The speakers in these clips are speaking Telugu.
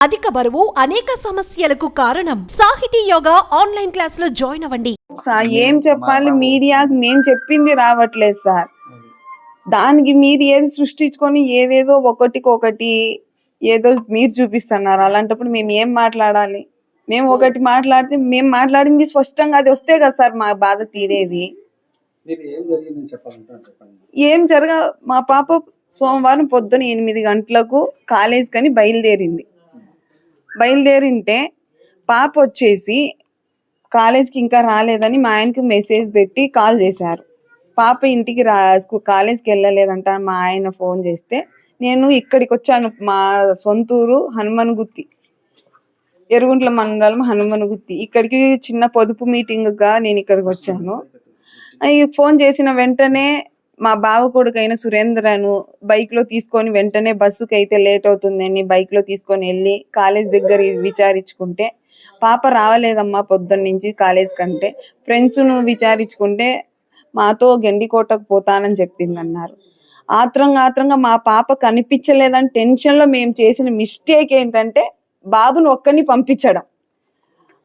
అధిక బరువు అనేక సమస్యలకు కారణం. సాహితీ యోగా ఆన్లైన్ క్లాస్ లో జాయిన్ అవ్వండి. ఏం చెప్పాలి, మీడియాకి మేము చెప్పింది రావట్లేదు సార్. దానికి మీరు ఏది సృష్టించుకొని ఏదేదో ఒకటి ఏదో మీరు చూపిస్తున్నారు. అలాంటప్పుడు మేము ఏం మాట్లాడాలి? మేము ఒకటి మాట్లాడితే మేము మాట్లాడింది స్పష్టంగా అది వస్తే కదా సార్ మా బాధ తీరేది. ఏం జరగ మా పాప సోమవారం పొద్దున 8 గంటలకు కాలేజ్ కని బయలుదేరింటే పాప వచ్చేసి కాలేజ్కి ఇంకా రాలేదని మా ఆయనకి మెసేజ్ పెట్టి కాల్ చేశారు. పాప ఇంటికి కాలేజ్కి వెళ్ళలేదంట. మా ఆయన ఫోన్ చేస్తే నేను ఇక్కడికి వచ్చాను, మా సొంతూరు హనుమన్గుత్తి, ఎరుగుంట్ల మండలం హనుమన్గుత్తి. ఇక్కడికి చిన్న పొదుపు మీటింగ్గా నేను ఇక్కడికి వచ్చాను. ఫోన్ చేసిన వెంటనే మా బావ కొడుకైన సురేంద్రను బైక్ లో తీసుకొని వెంటనే బస్సుకి అయితే లేట్ అవుతుందని బైక్ లో తీసుకొని వెళ్ళి కాలేజ్ దగ్గర విచారించుకుంటే పాప రావలేదమ్మా పొద్దున్న నుంచి కాలేజ్ కంటే, ఫ్రెండ్స్ ను విచారించుకుంటే మాతో గెండికోటకు పోతానని చెప్పిందన్నారు. ఆత్రంగా మా పాప కనిపించలేదని టెన్షన్ లో మేము చేసిన మిస్టేక్ ఏంటంటే బాబును ఒక్కడిని పంపించడం.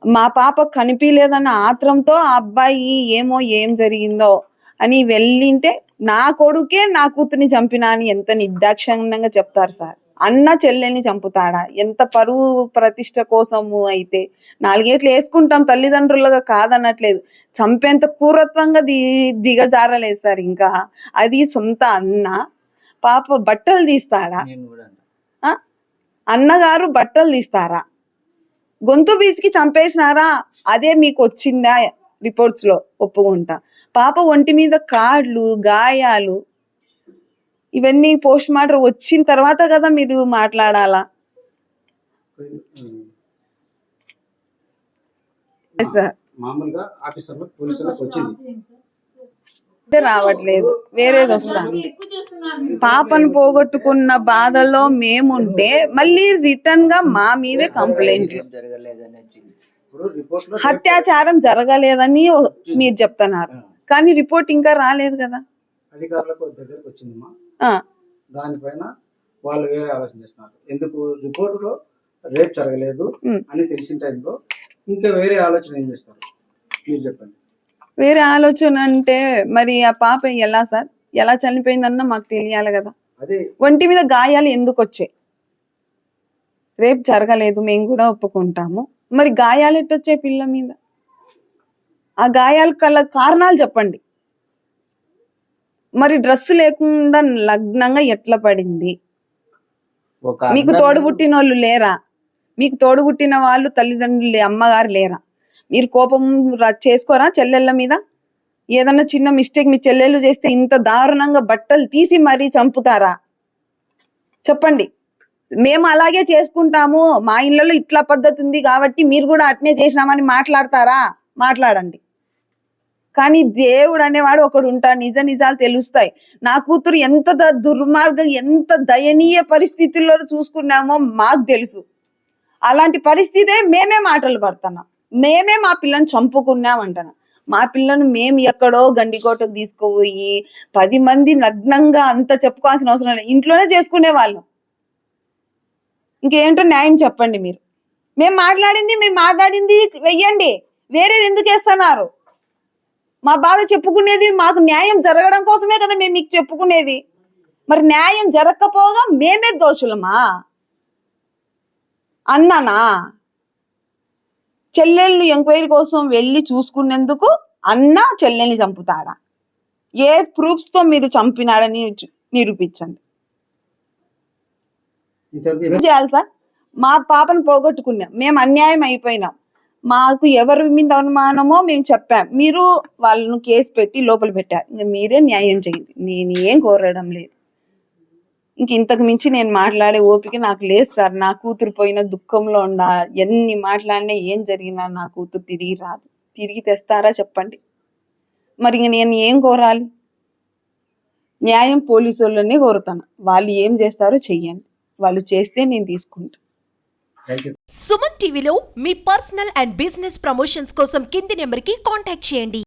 మా పాప కనిపించలేదన్న ఆత్రంతో ఆ అబ్బాయి ఏం జరిగిందో అని వెళ్ళింటే నా కొడుకే నా కూతుర్ని చంపినా అని ఎంత నిర్దాక్షిణ్యంగా చెప్తారు సార్. అన్న చెల్లెల్ని చంపుతాడా? ఎంత పరువు ప్రతిష్ట కోసము అయితే 4 ఏట్లు వేసుకుంటాం, తల్లిదండ్రులుగా కాదనట్లేదు. చంపేంత క్రూరత్వంగా దిగజారలేదు సార్. ఇంకా అది సొంత అన్న. పాప బట్టలు తీస్తాడా? అన్నగారు బట్టలు తీస్తారా? గొంతు బీసికి చంపేసినారా? అదే మీకు వచ్చిందా రిపోర్ట్స్ లో? ఒప్పుకుంటా. పాప ఒంటి మీద కాళ్ళు, గాయాలు, ఇవన్నీ పోస్ట్ మార్టం వచ్చిన తర్వాత కదా మీరు మాట్లాడాలా. రావట్లేదు, వేరేది వస్తుంది. పాపను పోగొట్టుకున్న బాధలో మేముంటే మళ్ళీ రిటర్న్ గా మా మీదే కంప్లైంట్లు. అత్యాచారం జరగలేదని మీరు చెప్తున్నారు, కానీ రిపోర్ట్ ఇంకా రాలేదు కదా. అధికారులకు దగ్గరకు వచ్చిందమ్మా, దానిపైన వాళ్ళు వేరే ఆలోచన చేస్తున్నారు. ఎందుకు రిపోర్టులో రేప్ జరగలేదు అని తెలిసిన టైంలో ఇంకా వేరే ఆలోచన ఏం చేస్తారు మీరు చెప్పండి. వేరే ఆలోచన అంటే మరి ఆ పాప ఎలా సార్, ఎలా చనిపోయిందన్న మాకు తెలియాలి కదా. అదే ఒంటి మీద గాయాలు ఎందుకు వచ్చాయి? రేప్ జరగలేదు, మేము కూడా ఒప్పుకుంటాము. మరి గాయాలు ఎట్టొచ్చాయి పిల్ల మీద? ఆ గాయాల కల కారణాలు చెప్పండి. మరి డ్రెస్ లేకుండా లగ్నంగా ఎట్లా పడింది? మీకు తోడుబుట్టిన వాళ్ళు లేరా? మీకు తోడుబుట్టిన వాళ్ళు తల్లిదండ్రులు, అమ్మగారు లేరా? మీరు కోపం చేసుకోరా చెల్లెళ్ళ మీద? ఏదన్నా చిన్న మిస్టేక్ మీ చెల్లెళ్ళు చేస్తే ఇంత దారుణంగా బట్టలు తీసి మరీ చంపుతారా? చెప్పండి. మేము అలాగే చేసుకుంటాము, మా ఇళ్ళలో ఇట్లా పద్ధతి ఉంది కాబట్టి మీరు కూడా అట్నే చేసినామని మాట్లాడతారా? మాట్లాడండి. కానీ దేవుడు అనేవాడు ఒకడు ఉంటాడు, నిజాలు తెలుస్తాయి. నా కూతురు ఎంత దుర్మార్గం, ఎంత దయనీయ పరిస్థితుల్లో చూసుకున్నామో మాకు తెలుసు. అలాంటి పరిస్థితే మేమే మాటలు పడుతున్నాం, మేమే మా పిల్లని చంపుకున్నాం అంటున్నాం. మా పిల్లను మేము ఎక్కడో గండికోటకు తీసుకుపోయి 10 మంది నగ్నంగా అంత చెప్పుకోవాల్సిన అవసరం లేదు, ఇంట్లోనే చేసుకునే వాళ్ళం. ఇంకేంటో న్యాయం చెప్పండి మీరు. మేము మాట్లాడింది వెయ్యండి, వేరేది ఎందుకు వేస్తున్నారు? మా బాధ చెప్పుకునేది మాకు న్యాయం జరగడం కోసమే కదా మేము మీకు చెప్పుకునేది. మరి న్యాయం జరగకపోగా మేమే దోషులమా? అన్నానా? చెల్లెళ్ళు ఎంక్వైరీ కోసం వెళ్ళి చూసుకునేందుకు అన్న చెల్లెల్ని చంపుతాడా? ఏ ప్రూఫ్స్ తో మీరు చంపినాడని నిరూపించండి. చేయాలి సార్. మా పాపను పోగొట్టుకున్నాం, మేము అన్యాయం అయిపోయినాం, మాకు ఎవరి మీద అనుమానమో మేము చెప్పాం, మీరు వాళ్ళను కేసు పెట్టి లోపల పెట్టారు. ఇంకా మీరే న్యాయం చేయండి, నేను ఏం కోరడం లేదు. ఇంతకు మించి నేను మాట్లాడే ఓపిక నాకు లేదు సార్. నా కూతురు పోయిన దుఃఖంలో ఎన్ని మాట్లాడినా ఏం జరిగినా నా కూతురు తిరిగి రాదు. తిరిగి తెస్తారా చెప్పండి. మరి ఇంక నేను ఏం కోరాలి? న్యాయం పోలీసు వాళ్ళనే కోరుతాను. వాళ్ళు ఏం చేస్తారో చెయ్యండి, వాళ్ళు చేస్తే నేను తీసుకుంటా. సుమన్ టీవీలో మీ పర్సనల్ అండ్ బిజినెస్ ప్రమోషన్స్ కోసం కింది నెంబర్కి కాంటాక్ట్ చేయండి.